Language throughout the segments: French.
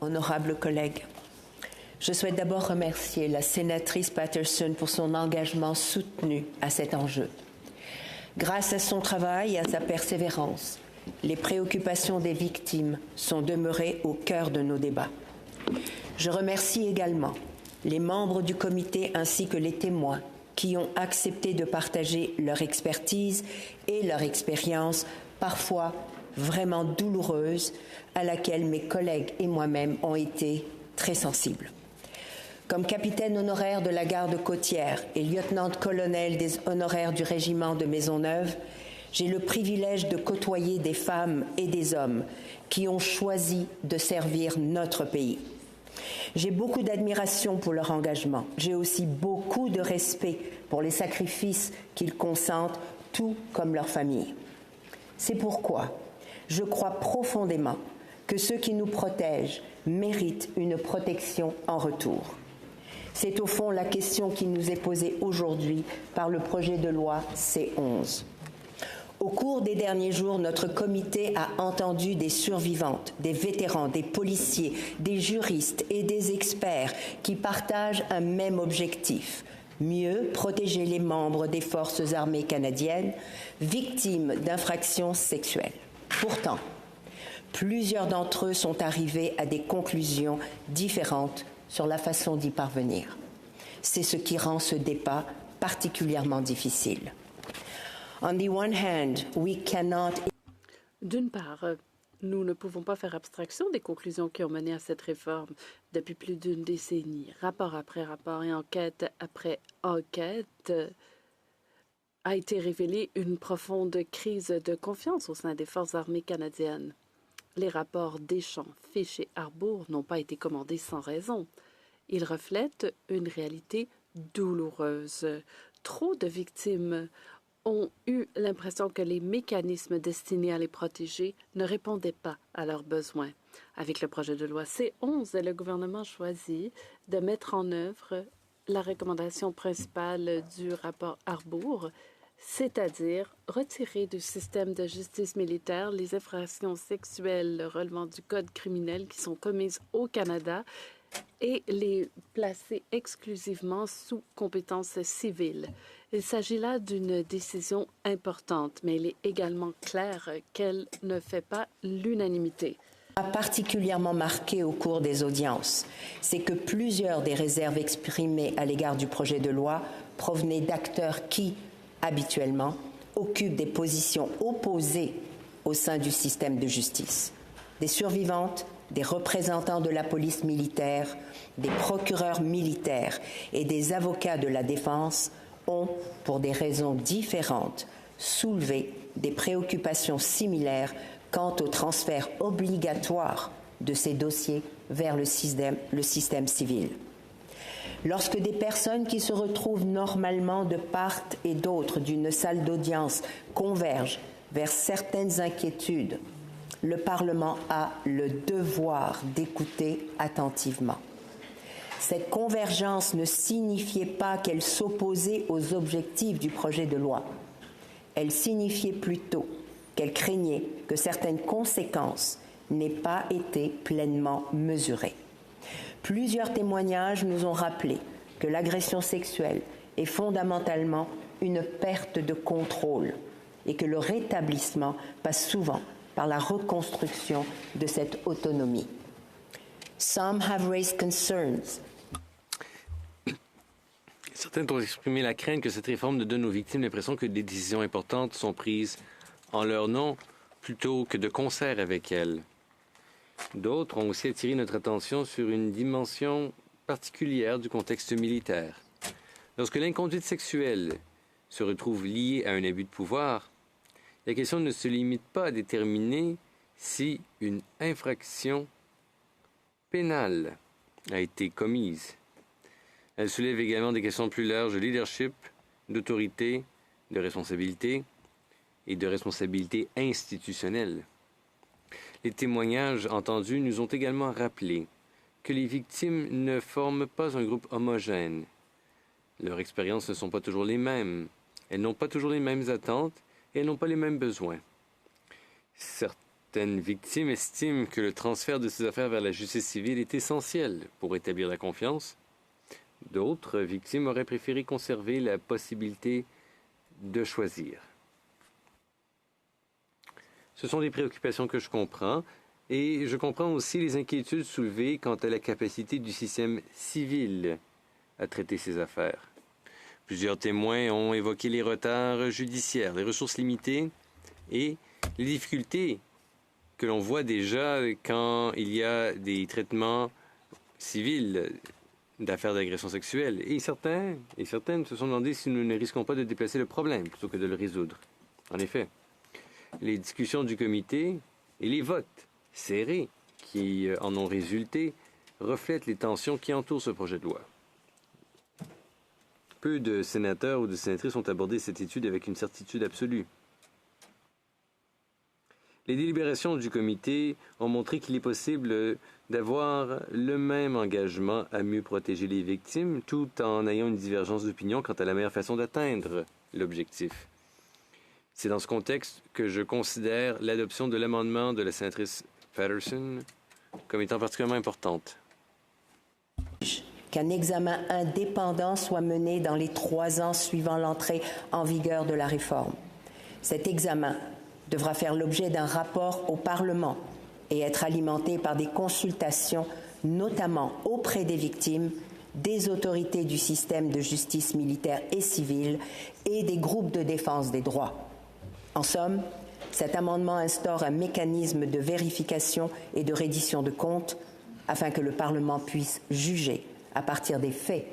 honorables collègues. Je souhaite d'abord remercier la sénatrice Patterson pour son engagement soutenu à cet enjeu. Grâce à son travail et à sa persévérance, les préoccupations des victimes sont demeurées au cœur de nos débats. Je remercie également les membres du comité ainsi que les témoins qui ont accepté de partager leur expertise et leur expérience, parfois vraiment douloureuse, à laquelle mes collègues et moi-même ont été très sensibles. Comme capitaine honoraire de la garde côtière et lieutenant-colonel des honoraires du régiment de Maisonneuve, j'ai le privilège de côtoyer des femmes et des hommes qui ont choisi de servir notre pays. J'ai beaucoup d'admiration pour leur engagement. J'ai aussi beaucoup de respect pour les sacrifices qu'ils consentent, tout comme leur famille. C'est pourquoi je crois profondément que ceux qui nous protègent méritent une protection en retour. C'est au fond la question qui nous est posée aujourd'hui par le projet de loi C11. Au cours des derniers jours, notre comité a entendu des survivantes, des vétérans, des policiers, des juristes et des experts qui partagent un même objectif: mieux protéger les membres des forces armées canadiennes victimes d'infractions sexuelles. Pourtant, plusieurs d'entre eux sont arrivés à des conclusions différentes sur la façon d'y parvenir. C'est ce qui rend ce débat particulièrement difficile. On the one hand, we cannot... D'une part, nous ne pouvons pas faire abstraction des conclusions qui ont mené à cette réforme depuis plus d'une décennie. Rapport après rapport et enquête après enquête a été révélée une profonde crise de confiance au sein des forces armées canadiennes. Les rapports Deschamps, Fish et Harbour n'ont pas été commandés sans raison. Ils reflètent une réalité douloureuse. Trop de victimes ont eu l'impression que les mécanismes destinés à les protéger ne répondaient pas à leurs besoins. Avec le projet de loi C11, le gouvernement choisit de mettre en œuvre la recommandation principale du rapport Harbour, c'est-à-dire retirer du système de justice militaire les infractions sexuelles relevant du code criminel qui sont commises au Canada et les placer exclusivement sous compétence civile. Il s'agit là d'une décision importante, mais il est également clair qu'elle ne fait pas l'unanimité. A particulièrement marqué au cours des audiences, c'est que plusieurs des réserves exprimées à l'égard du projet de loi provenaient d'acteurs qui, habituellement, occupent des positions opposées au sein du système de justice. Des survivantes, des représentants de la police militaire, des procureurs militaires et des avocats de la défense ont, pour des raisons différentes, soulevé des préoccupations similaires quant au transfert obligatoire de ces dossiers vers le système civil. Lorsque des personnes qui se retrouvent normalement de part et d'autre d'une salle d'audience convergent vers certaines inquiétudes, le Parlement a le devoir d'écouter attentivement. Cette convergence ne signifiait pas qu'elle s'opposait aux objectifs du projet de loi. Elle signifiait plutôt qu'elle craignait que certaines conséquences n'aient pas été pleinement mesurées. Plusieurs témoignages nous ont rappelé que l'agression sexuelle est fondamentalement une perte de contrôle et que le rétablissement passe souvent par la reconstruction de cette autonomie. Some have raised concerns. Certains ont exprimé la crainte que cette réforme ne donne aux victimes l'impression que des décisions importantes sont prises en leur nom plutôt que de concert avec elles. D'autres ont aussi attiré notre attention sur une dimension particulière du contexte militaire. Lorsque l'inconduite sexuelle se retrouve liée à un abus de pouvoir, la question ne se limite pas à déterminer si une infraction pénale a été commise. Elle soulève également des questions plus larges de leadership, d'autorité, de responsabilité et de responsabilité institutionnelle. Les témoignages entendus nous ont également rappelé que les victimes ne forment pas un groupe homogène. Leurs expériences ne sont pas toujours les mêmes. Elles n'ont pas toujours les mêmes attentes et elles n'ont pas les mêmes besoins. Certaines victimes estiment que le transfert de ces affaires vers la justice civile est essentiel pour établir la confiance. D'autres victimes auraient préféré conserver la possibilité de choisir. Ce sont des préoccupations que je comprends, et je comprends aussi les inquiétudes soulevées quant à la capacité du système civil à traiter ces affaires. Plusieurs témoins ont évoqué les retards judiciaires, les ressources limitées et les difficultés que l'on voit déjà quand il y a des traitements civils d'affaires d'agression sexuelle. Et certaines se sont demandé si nous ne risquons pas de déplacer le problème plutôt que de le résoudre. En effet, les discussions du comité et les votes serrés qui en ont résulté reflètent les tensions qui entourent ce projet de loi. Peu de sénateurs ou de sénatrices ont abordé cette étude avec une certitude absolue. Les délibérations du comité ont montré qu'il est possible d'avoir le même engagement à mieux protéger les victimes tout en ayant une divergence d'opinion quant à la meilleure façon d'atteindre l'objectif. C'est dans ce contexte que je considère l'adoption de l'amendement de la sénatrice Patterson comme étant particulièrement importante. Qu'un examen indépendant soit mené dans les 3 ans suivant l'entrée en vigueur de la réforme. Cet examen devra faire l'objet d'un rapport au Parlement et être alimenté par des consultations, notamment auprès des victimes, des autorités du système de justice militaire et civile et des groupes de défense des droits. En somme, cet amendement instaure un mécanisme de vérification et de reddition de comptes afin que le Parlement puisse juger, à partir des faits,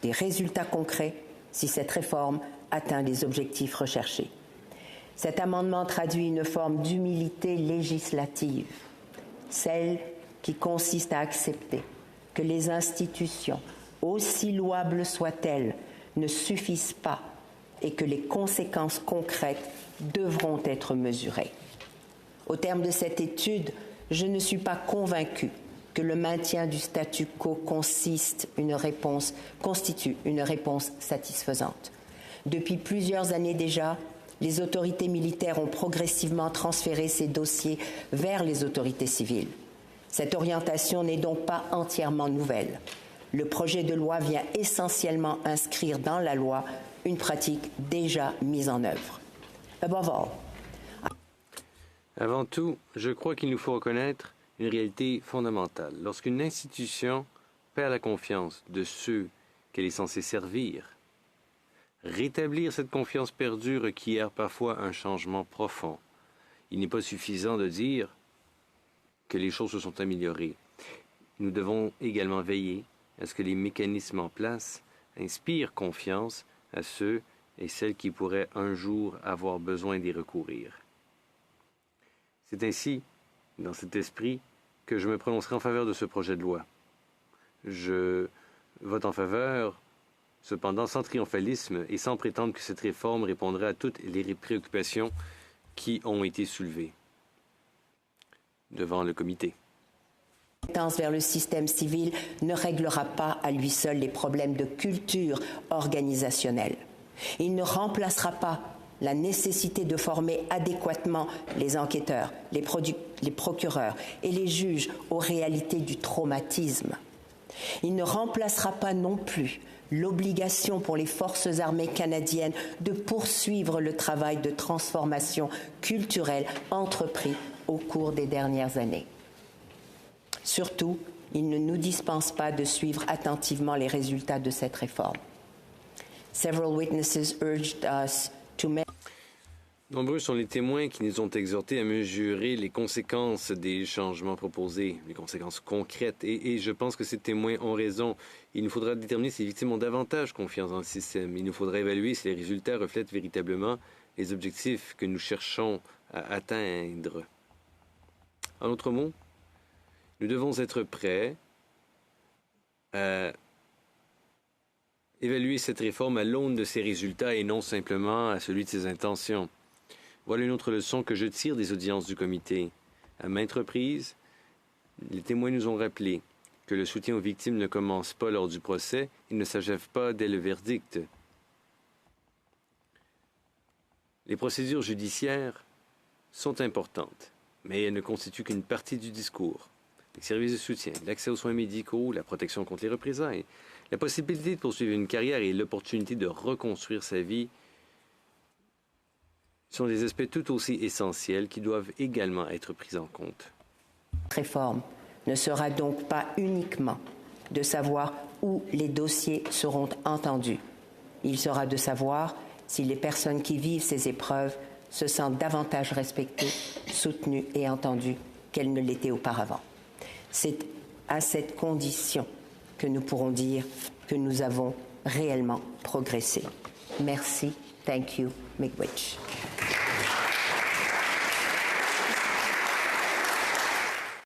des résultats concrets, si cette réforme atteint les objectifs recherchés. Cet amendement traduit une forme d'humilité législative, celle qui consiste à accepter que les institutions, aussi louables soient-elles, ne suffisent pas et que les conséquences concrètes devront être mesurées. Au terme de cette étude, je ne suis pas convaincue que le maintien du statu quo constitue une réponse satisfaisante. Depuis plusieurs années déjà, les autorités militaires ont progressivement transféré ces dossiers vers les autorités civiles. Cette orientation n'est donc pas entièrement nouvelle. Le projet de loi vient essentiellement inscrire dans la loi une pratique déjà mise en œuvre. Above all. Avant tout, je crois qu'il nous faut reconnaître une réalité fondamentale. Lorsqu'une institution perd la confiance de ceux qu'elle est censée servir, rétablir cette confiance perdue requiert parfois un changement profond. Il n'est pas suffisant de dire que les choses se sont améliorées. Nous devons également veiller à ce que les mécanismes en place inspirent confiance à ceux et celles qui pourraient un jour avoir besoin d'y recourir. C'est ainsi, dans cet esprit, que je me prononcerai en faveur de ce projet de loi. Je vote en faveur, cependant sans triomphalisme et sans prétendre que cette réforme répondrait à toutes les préoccupations qui ont été soulevées devant le comité. Vers le système civil ne réglera pas à lui seul les problèmes de culture organisationnelle. Il ne remplacera pas la nécessité de former adéquatement les enquêteurs, les procureurs et les juges aux réalités du traumatisme. Il ne remplacera pas non plus l'obligation pour les forces armées canadiennes de poursuivre le travail de transformation culturelle entrepris au cours des dernières années. Surtout, il ne nous dispense pas de suivre attentivement les résultats de cette réforme. Several witnesses urged us to make. Nombreux sont les témoins qui nous ont exhortés à mesurer les conséquences des changements proposés, les conséquences concrètes. Et je pense que ces témoins ont raison. Il nous faudra déterminer si les victimes ont davantage confiance dans le système. Il nous faudra évaluer si les résultats reflètent véritablement les objectifs que nous cherchons à atteindre. En d'autres mots, nous devons être prêts à évaluer cette réforme à l'aune de ses résultats et non simplement à celui de ses intentions. Voilà une autre leçon que je tire des audiences du comité. À maintes reprises, les témoins nous ont rappelé que le soutien aux victimes ne commence pas lors du procès, il ne s'achève pas dès le verdict. Les procédures judiciaires sont importantes, mais elle ne constitue qu'une partie du discours. Les services de soutien, l'accès aux soins médicaux, la protection contre les représailles, la possibilité de poursuivre une carrière et l'opportunité de reconstruire sa vie sont des aspects tout aussi essentiels qui doivent également être pris en compte. Cette réforme ne sera donc pas uniquement de savoir où les dossiers seront entendus. Il sera de savoir si les personnes qui vivent ces épreuves se sentent davantage respectées, soutenues et entendues qu'elles ne l'étaient auparavant. C'est à cette condition que nous pourrons dire que nous avons réellement progressé. Merci. Thank you, Miigwech.